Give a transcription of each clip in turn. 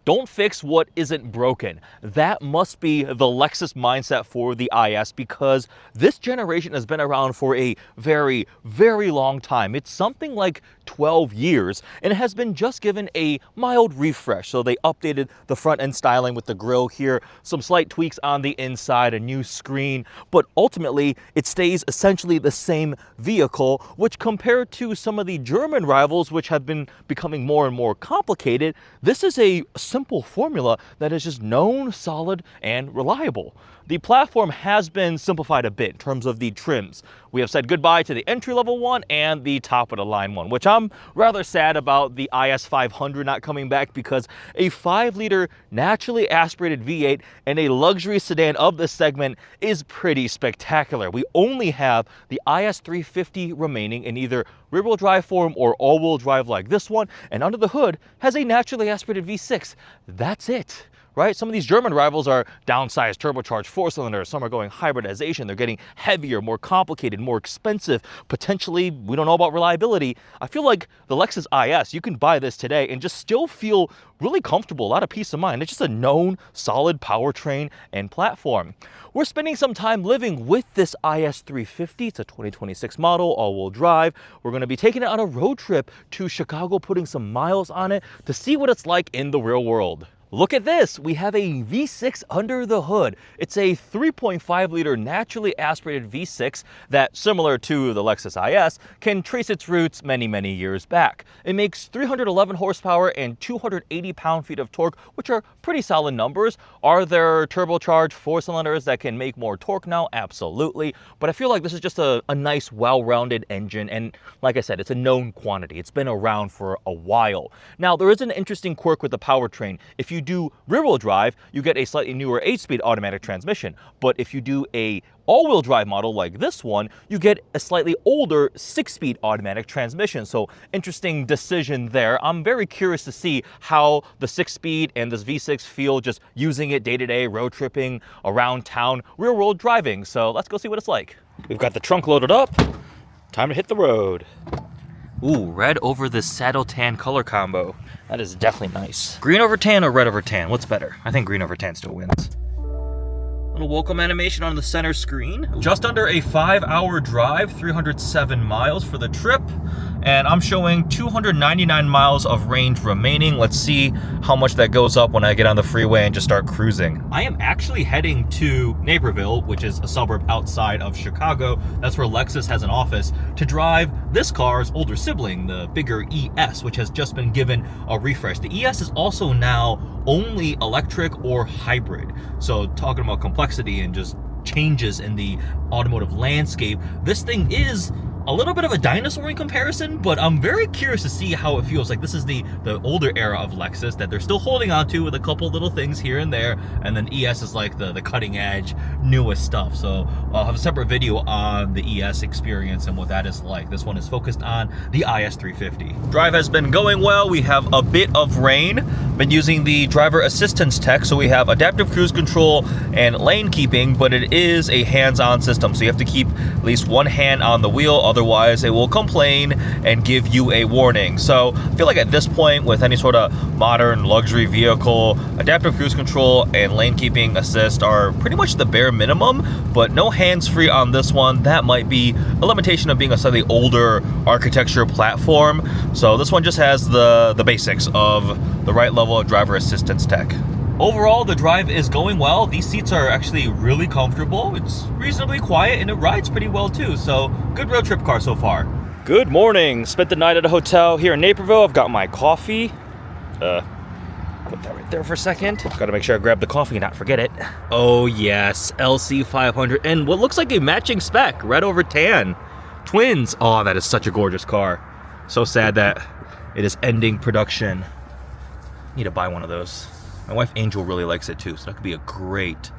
Don't fix what isn't broken. That must be the Lexus mindset for the IS, because this generation has been around for a very, very long time. It's something like 12 years, and it has been just given a mild refresh. So they updated the front end styling with the grille here, some slight tweaks on the inside, a new screen, but ultimately it stays essentially the same vehicle, which compared to some of the German rivals, which have been becoming more and more complicated, this is a simple formula that is just known, solid, and reliable. The platform has been simplified a bit in terms of the trims. We have said goodbye to the entry-level one and the top-of-the-line one, which I'm rather sad about the IS500 not coming back, because a 5-liter naturally aspirated V8 and a luxury sedan of this segment is pretty spectacular. We only have the IS350 remaining in either rear-wheel drive form or all-wheel drive like this one, and under the hood has a naturally aspirated V6. That's it. Right? Some of these German rivals are downsized turbocharged 4-cylinders. Some are going hybridization. They're getting heavier, more complicated, more expensive. Potentially, we don't know about reliability. I feel like the Lexus IS, you can buy this today and just still feel really comfortable, a lot of peace of mind. It's just a known, solid powertrain and platform. We're spending some time living with this IS350. It's a 2026 model, all-wheel drive. We're going to be taking it on a road trip to Chicago, putting some miles on it to see what it's like in the real world. Look at this, we have a V6 under the hood. It's a 3.5-liter naturally aspirated V6 that, similar to the Lexus IS, can trace its roots many, many years back. It makes 311 horsepower and 280 pound-feet of torque, which are pretty solid numbers. Are there turbocharged 4-cylinders that can make more torque now? Absolutely. But I feel like this is just a nice, well-rounded engine, and like I said, it's a known quantity. It's been around for a while. Now, there is an interesting quirk with the powertrain. If you do rear-wheel drive, you get a slightly newer 8-speed automatic transmission. But if you do a all-wheel drive model like this one, you get a slightly older 6-speed automatic transmission. So interesting decision there. I'm very curious to see how the 6-speed and this V6 feel just using it day-to-day, road tripping, around town, real-world driving. So let's go see what it's like. We've got the trunk loaded up. Time to hit the road. Ooh, red over this saddle tan color combo. That is definitely nice. Green over tan or red over tan? What's better? I think green over tan still wins. Little welcome animation on the center screen. Just under a 5-hour drive, 307 miles for the trip. And I'm showing 299 miles of range remaining. Let's see how much that goes up when I get on the freeway and just start cruising. I am actually heading to Naperville, which is a suburb outside of Chicago. That's where Lexus has an office, to drive this car's older sibling, the bigger ES, which has just been given a refresh. The ES is also now only electric or hybrid. So talking about complexity and just changes in the automotive landscape, this thing is a little bit of a dinosaur in comparison, but I'm very curious to see how it feels. Like, this is the older era of Lexus that they're still holding on to with a couple little things here and there, and then ES is like the cutting edge, newest stuff. So I'll have a separate video on the ES experience and what that is like. This one is focused on the IS350. Drive has been going well. We have a bit of rain. Been using the driver assistance tech, so we have adaptive cruise control and lane keeping, but it is a hands-on system, so you have to keep at least one hand on the wheel. Otherwise, it will complain and give you a warning. So I feel like at this point, with any sort of modern luxury vehicle, adaptive cruise control and lane keeping assist are pretty much the bare minimum, but no hands-free on this one. That might be a limitation of being a slightly older architecture platform. So this one just has the basics of the right level of driver assistance tech. Overall, the drive is going well. These seats are actually really comfortable. It's reasonably quiet and it rides pretty well too. So good road trip car so far. Good morning. Spent the night at a hotel here in Naperville. I've got my coffee. Put that right there for a second. Gotta make sure I grab the coffee and not forget it. Oh yes, LC500 and what looks like a matching spec, red over tan. Twins. Oh, that is such a gorgeous car. So sad that it is ending production. Need to buy one of those. My wife Angel really likes it too, so that could be a great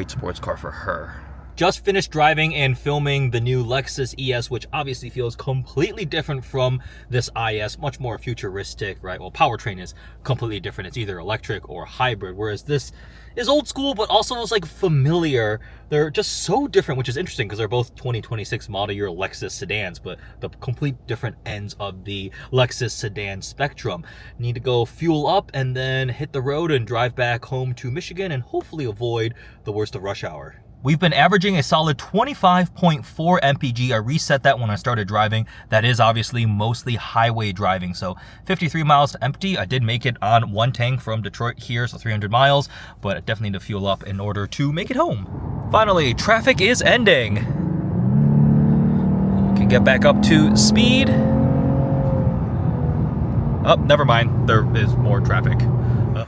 sports car for her. Just finished driving and filming the new Lexus ES, which obviously feels completely different from this IS, much more futuristic, right? Well, powertrain is completely different. It's either electric or hybrid, whereas this is old school, but also is like familiar. They're just so different, which is interesting because they're both 2026 model year Lexus sedans, but the complete different ends of the Lexus sedan spectrum. Need to go fuel up and then hit the road and drive back home to Michigan and hopefully avoid the worst of rush hour. We've been averaging a solid 25.4 mpg. I reset that when I started driving. That is obviously mostly highway driving. So 53 miles to empty. I did make it on one tank from Detroit here, so 300 miles, but I definitely need to fuel up in order to make it home. Finally, traffic is ending. We can get back up to speed. Oh, never mind. There is more traffic.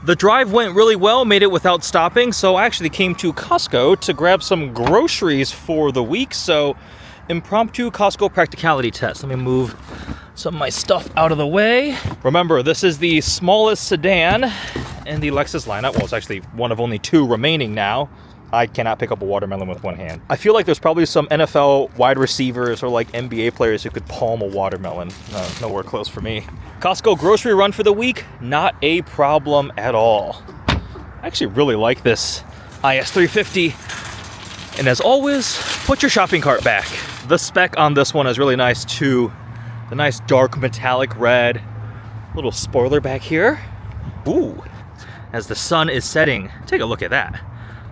The drive went really well, made it without stopping, so I actually came to Costco to grab some groceries for the week, so impromptu Costco practicality test. Let me move some of my stuff out of the way. Remember, this is the smallest sedan in the Lexus lineup. Well, it's actually one of only two remaining now. I cannot pick up a watermelon with one hand. I feel like there's probably some NFL wide receivers or like NBA players who could palm a watermelon. Nowhere close for me. Costco grocery run for the week, not a problem at all. I actually really like this IS350. And as always, put your shopping cart back. The spec on this one is really nice too. The nice dark metallic red. Little spoiler back here. Ooh, as the sun is setting, take a look at that.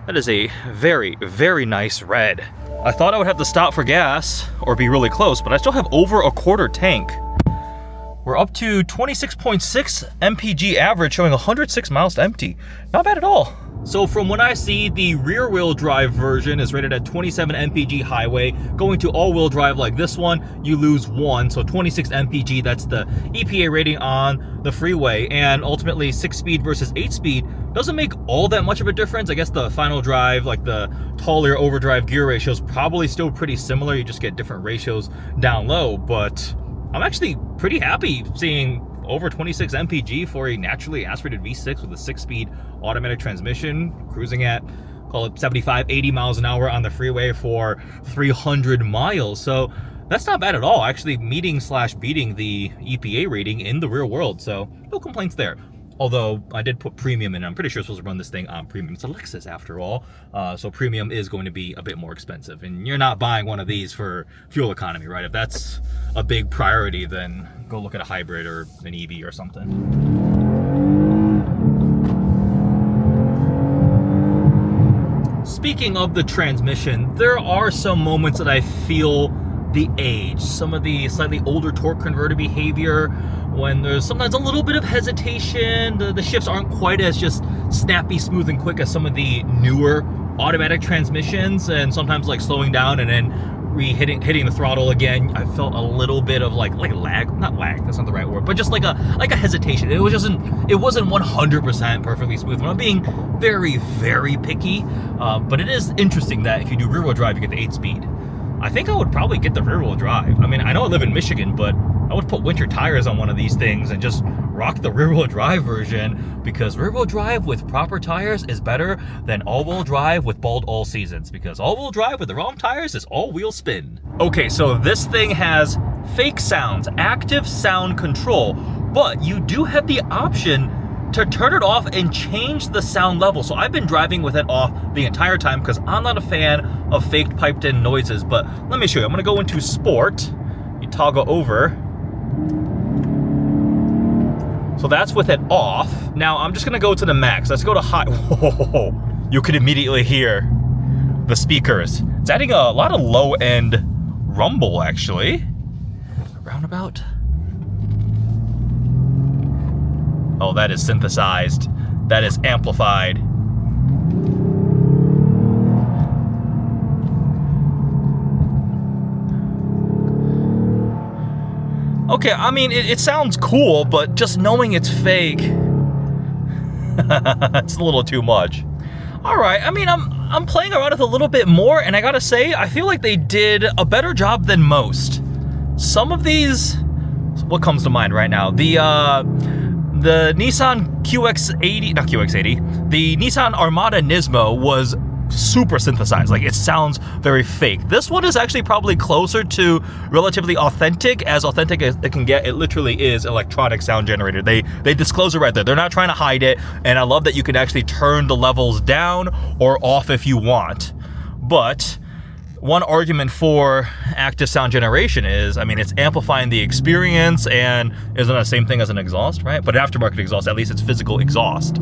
That is a very, very nice red. I thought I would have to stop for gas or be really close, but I still have over a quarter tank. We're up to 26.6 mpg average, showing 106 miles to empty. Not bad at all. So from what I see, the rear-wheel drive version is rated at 27 mpg highway. Going to all-wheel drive like this one, you lose 1, so 26 mpg, that's the EPA rating on the freeway. And ultimately, 6-speed versus 8-speed doesn't make all that much of a difference. I guess the final drive, like the taller overdrive gear ratio, is probably still pretty similar. You just get different ratios down low, but I'm actually pretty happy seeing over 26 mpg for a naturally aspirated V6 with a 6-speed automatic transmission, cruising at, call it 75, 80 miles an hour on the freeway for 300 miles. So that's not bad at all, actually meeting/beating the EPA rating in the real world. So no complaints there. Although I did put premium in. I'm pretty sure I'm supposed to run this thing on premium. It's a Lexus after all. So premium is going to be a bit more expensive. And you're not buying one of these for fuel economy, right? If that's a big priority, then go look at a hybrid or an EV or something. Speaking of the transmission, there are some moments that I feel the age, some of the slightly older torque converter behavior, when there's sometimes a little bit of hesitation, the shifts aren't quite as just snappy, smooth, and quick as some of the newer automatic transmissions, and sometimes like slowing down and then hitting the throttle again. I felt a little bit of like lag, not lag, that's not the right word, but just like a hesitation. It wasn't 100% perfectly smooth. I'm being very, very picky, but it is interesting that if you do rear-wheel drive, you get the 8-speed. I think I would probably get the rear-wheel drive. I mean, I know I live in Michigan, but I would put winter tires on one of these things and just rock the rear-wheel drive version, because rear-wheel drive with proper tires is better than all-wheel drive with bald all seasons, because all-wheel drive with the wrong tires is all-wheel spin. Okay, so this thing has fake sounds, active sound control, but you do have the option to turn it off and change the sound level. So I've been driving with it off the entire time because I'm not a fan of faked piped in noises, but let me show you. I'm gonna go into sport, you toggle over. So that's with it off. Now I'm just gonna go to the max. Let's go to high. Whoa, you could immediately hear the speakers. It's adding a lot of low end rumble actually. Roundabout. Oh, that is synthesized. That is amplified. Okay, I mean, it sounds cool, but just knowing it's fake, it's a little too much. All right, I mean, I'm playing around with a little bit more, and I gotta say, I feel like they did a better job than most. Some of these, what comes to mind right now? The Nissan QX80, not QX80, the Nissan Armada Nismo was super synthesized. Like, it sounds very fake. This one is actually probably closer to relatively authentic as it can get. It literally is electronic sound generator. They disclose it right there. They're not trying to hide it, and I love that you can actually turn the levels down or off if you want. But one argument for active sound generation is, I mean, it's amplifying the experience, and isn't that the same thing as an exhaust, right? But aftermarket exhaust, at least it's physical exhaust.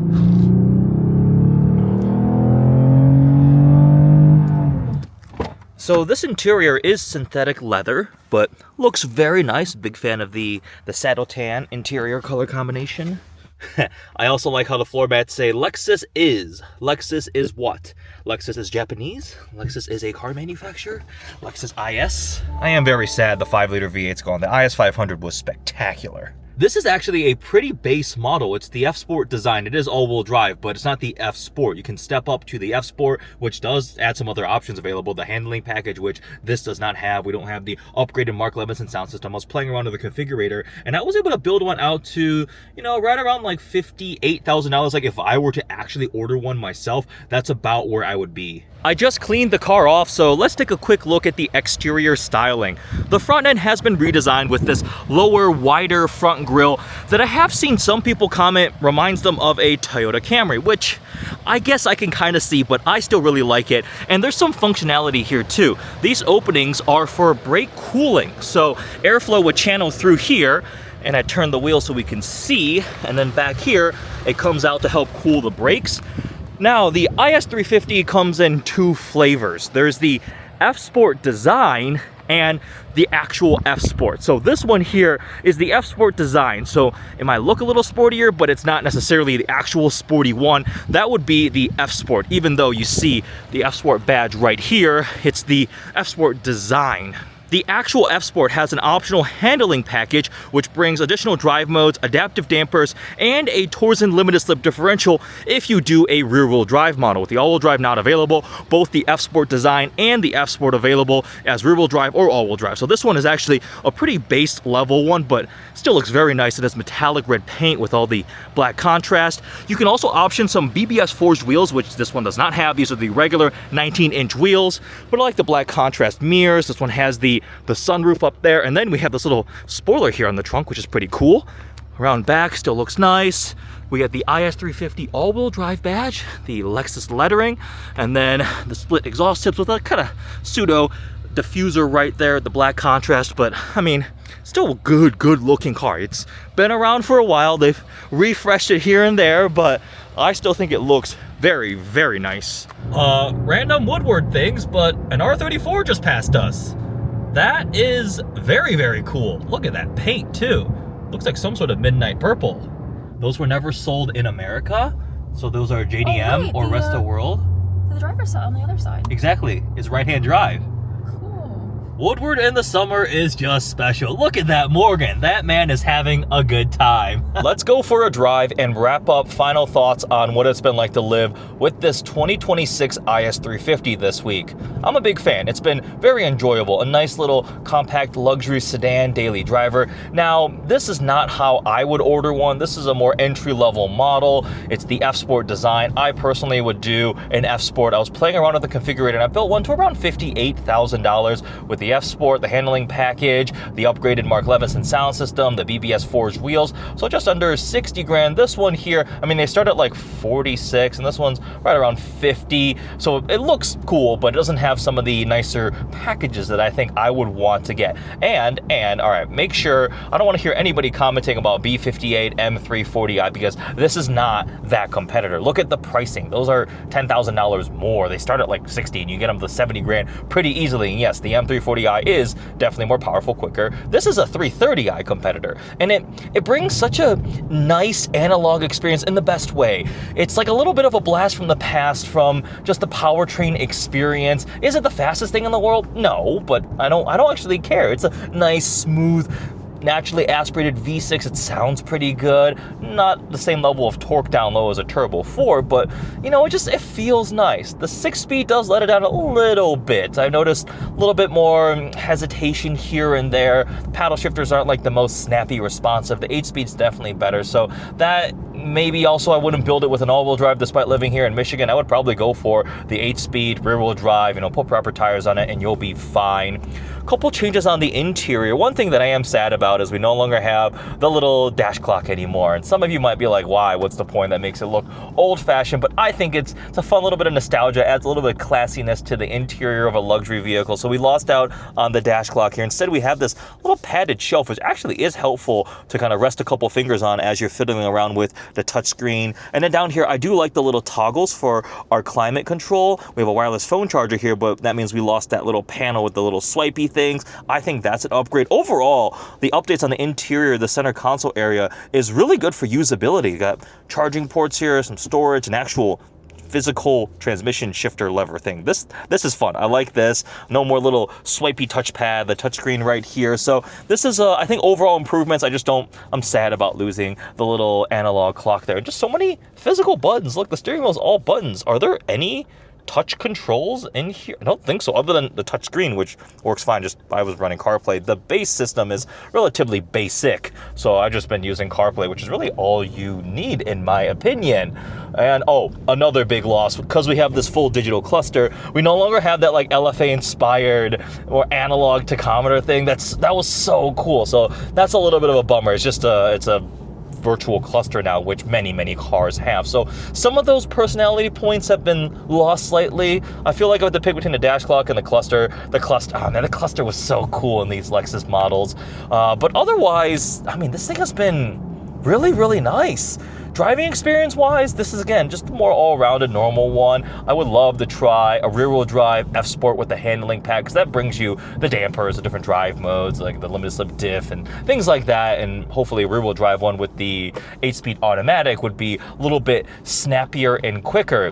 So this interior is synthetic leather, but looks very nice. Big fan of the saddle tan interior color combination. I also like how the floor mats say Lexus is. Lexus is what? Lexus is Japanese? Lexus is a car manufacturer? Lexus IS? I am very sad the 5-liter V8's gone. The IS 500 was spectacular. This is actually a pretty base model. It's the F Sport design. It is all-wheel drive, but it's not the F Sport. You can step up to the F Sport, which does add some other options available. The handling package, which this does not have. We don't have the upgraded Mark Levinson sound system. I was playing around with the configurator, and I was able to build one out to, you know, right around like $58,000. Like, if I were to actually order one myself, that's about where I would be. I just cleaned the car off, so let's take a quick look at the exterior styling. The front end has been redesigned with this lower, wider front grille that I have seen some people comment reminds them of a Toyota Camry, which I guess I can kind of see, but I still really like it. And there's some functionality here too. These openings are for brake cooling, so airflow would channel through here, and I turn the wheel so we can see, and then back here, it comes out to help cool the brakes. Now, the IS350 comes in two flavors. There's the F Sport design and the actual F Sport. So this one here is the F Sport design. So it might look a little sportier, but it's not necessarily the actual sporty one. That would be the F Sport. Even though you see the F Sport badge right here, it's the F Sport design. The actual F Sport has an optional handling package which brings additional drive modes, adaptive dampers, and a Torsen limited slip differential if you do a rear-wheel drive model. With the all-wheel drive not available, both the F Sport design and the F Sport available as rear-wheel drive or all-wheel drive. So this one is actually a pretty base level one, but still looks very nice. It has metallic red paint with all the black contrast. You can also option some BBS forged wheels, which this one does not have. These are the regular 19-inch wheels, but I like the black contrast mirrors. This one has the sunroof up there, and then we have this little spoiler here on the trunk, which is pretty cool. Around back still looks nice. We got the IS350 all-wheel drive badge, the Lexus lettering, and then the split exhaust tips with a kind of pseudo diffuser right there, the black contrast. But I mean, still a good looking car. It's been around for a while. They've refreshed it here and there, but I still think it looks very, very nice. Random Woodward things, but an R34 just passed us. That is very, very cool. Look at that paint too. Looks like some sort of midnight purple. Those were never sold in America, so those are JDM or rest of the world. The driver's side on the other side. Exactly, it's right-hand drive. Woodward in the summer is just special. Look at that Morgan. That man is having a good time. Let's go for a drive and wrap up final thoughts on what it's been like to live with this 2026 IS350 this week. I'm a big fan. It's been very enjoyable. A nice little compact luxury sedan daily driver. Now, this is not how I would order one. This is a more entry-level model. It's the F Sport design. I personally would do an F Sport. I was playing around with the configurator and I built one to around $58,000 with the F Sport, the handling package, the upgraded Mark Levinson sound system, the BBS forged wheels, so just under 60 grand. This one here, I mean, they start at like 46 and this one's right around 50, so it looks cool, but it doesn't have some of the nicer packages that I think I would want to get. And all right, make sure, I don't want to hear anybody commenting about B58 M340i because this is not that competitor. Look at the pricing. Those are $10,000 more. They start at like 60 and you get them to 70 grand pretty easily. And yes, the M340i is definitely more powerful, quicker. This is a 330i competitor, and it brings such a nice analog experience in the best way. It's like a little bit of a blast from the past from just the powertrain experience. Is it the fastest thing in the world? No, but I don't actually care. It's a nice, smooth, naturally aspirated V6. It sounds pretty good. Not the same level of torque down low as a Turbo 4, but you know, it feels nice. The 6-speed does let it down a little bit. I noticed a little bit more hesitation here and there. The paddle shifters aren't like the most snappy responsive. The 8-speed's definitely better, so that maybe also I wouldn't build it with an all-wheel drive despite living here in Michigan. I would probably go for the 8-speed rear-wheel drive, put proper tires on it and you'll be fine. Couple changes on the interior. One thing that I am sad about is we no longer have the little dash clock anymore. And some of you might be like, why? What's the point? That makes it look old-fashioned. But I think it's a fun little bit of nostalgia, adds a little bit of classiness to the interior of a luxury vehicle. So we lost out on the dash clock here. Instead, we have this little padded shelf, which actually is helpful to kind of rest a couple fingers on as you're fiddling around with the touchscreen. And then down here, I do like the little toggles for our climate control. We have a wireless phone charger here, but that means we lost that little panel with the little swipey things. I think that's an upgrade. Overall, the updates on the interior, the center console area is really good for usability. You got charging ports here, some storage, an actual physical transmission shifter lever thing. This is fun. I like this. No more little swipey touchpad, the touchscreen right here. So this is, I think, overall improvements. I'm sad about losing the little analog clock there. Just so many physical buttons. Look, the steering wheel is all buttons. Are there any touch controls in here? I don't think so, other than the touch screen, which works fine. Just I was running CarPlay. The base system is relatively basic, so I've just been using CarPlay, which is really all you need in my opinion. And another big loss, because we have this full digital cluster, we no longer have that like LFA inspired or analog tachometer thing. That was so cool. So that's a little bit of a bummer. It's just it's a virtual cluster now, which many cars have. So some of those personality points have been lost slightly. I feel like I have to pick between the dash clock and the cluster. The cluster was so cool in these Lexus models. But otherwise, this thing has been really nice. Driving experience wise, this is again just a more all-rounded normal one. I would love to try a rear-wheel drive F-Sport with the handling pad, because that brings you the dampers, the different drive modes, like the limited slip diff and things like that. And hopefully a rear-wheel drive one with the 8-speed automatic would be a little bit snappier and quicker.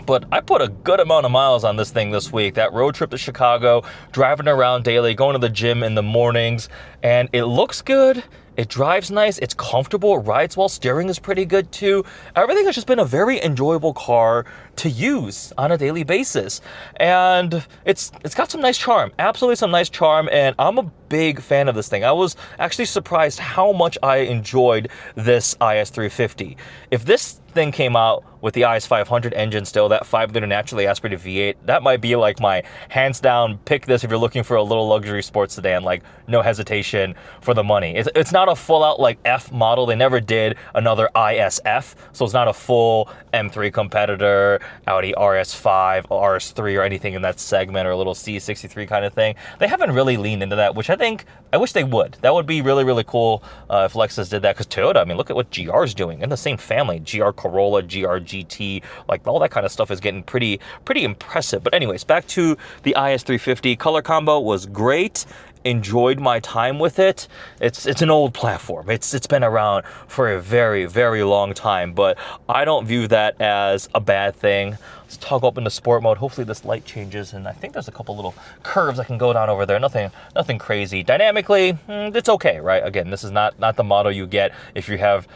But I put a good amount of miles on this thing this week. That road trip to Chicago, driving around daily, going to the gym in the mornings, and it looks good. It drives nice, it's comfortable, it rides well, steering is pretty good too. Everything has just been a very enjoyable car to use on a daily basis. And it's got some nice charm, absolutely some nice charm, and I'm a big fan of this thing. I was actually surprised how much I enjoyed this IS350. If this thing came out with the IS500 engine still, that 5-liter naturally aspirated V8, that might be like my hands down pick this if you're looking for a little luxury sports sedan, like no hesitation for the money. It's not a full out like F model. They never did another ISF, so it's not a full M3 competitor, Audi RS5, RS3 or anything in that segment, or a little C63 kind of thing. They haven't really leaned into that, which I wish they would. That would be really cool if Lexus did that, because Toyota, look at what GR's doing in the same family. GR Corolla, GR GT, like all that kind of stuff is getting pretty impressive. But anyways, back to the IS350. Color combo was great. Enjoyed my time with it. It's an old platform. It's been around for a very long time, but I don't view that as a bad thing. Let's toggle up into sport mode. Hopefully this light changes, and I think there's a couple little curves I can go down over there. Nothing crazy. Dynamically, it's okay, right? Again, this is not the model you get if you have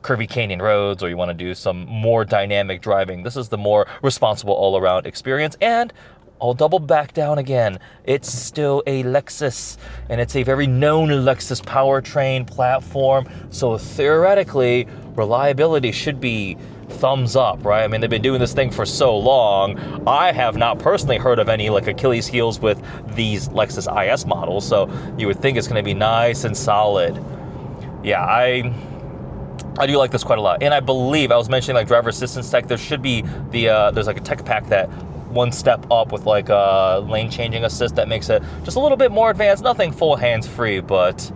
curvy canyon roads or you want to do some more dynamic driving. This is the more responsible all-around experience, and I'll double back down again. It's still a Lexus, and it's a very known Lexus powertrain platform. So theoretically, reliability should be thumbs up, right? They've been doing this thing for so long. I have not personally heard of any like Achilles heels with these Lexus IS models, so you would think it's going to be nice and solid. Yeah, I do like this quite a lot. And I believe, I was mentioning like driver assistance tech, there should be there's like a tech pack that one step up with like a lane changing assist that makes it just a little bit more advanced. Nothing full hands-free, but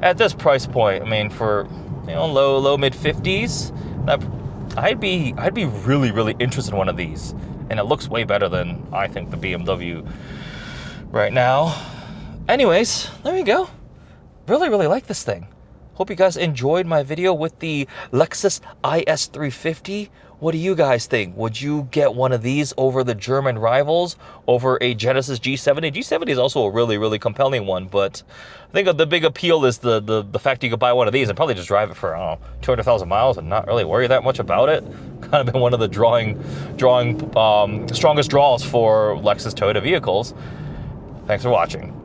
at this price point, for low mid 50s, I'd be really interested in one of these. And it looks way better than I think the BMW right now. Anyways, there you go. Really like this thing. Hope you guys enjoyed my video with the Lexus IS350. What do you guys think? Would you get one of these over the German rivals, over a Genesis G70? G70 is also a really compelling one, but I think the big appeal is the fact you could buy one of these and probably just drive it for, 200,000 miles and not really worry that much about it. Kind of been one of the strongest draws for Lexus Toyota vehicles. Thanks for watching.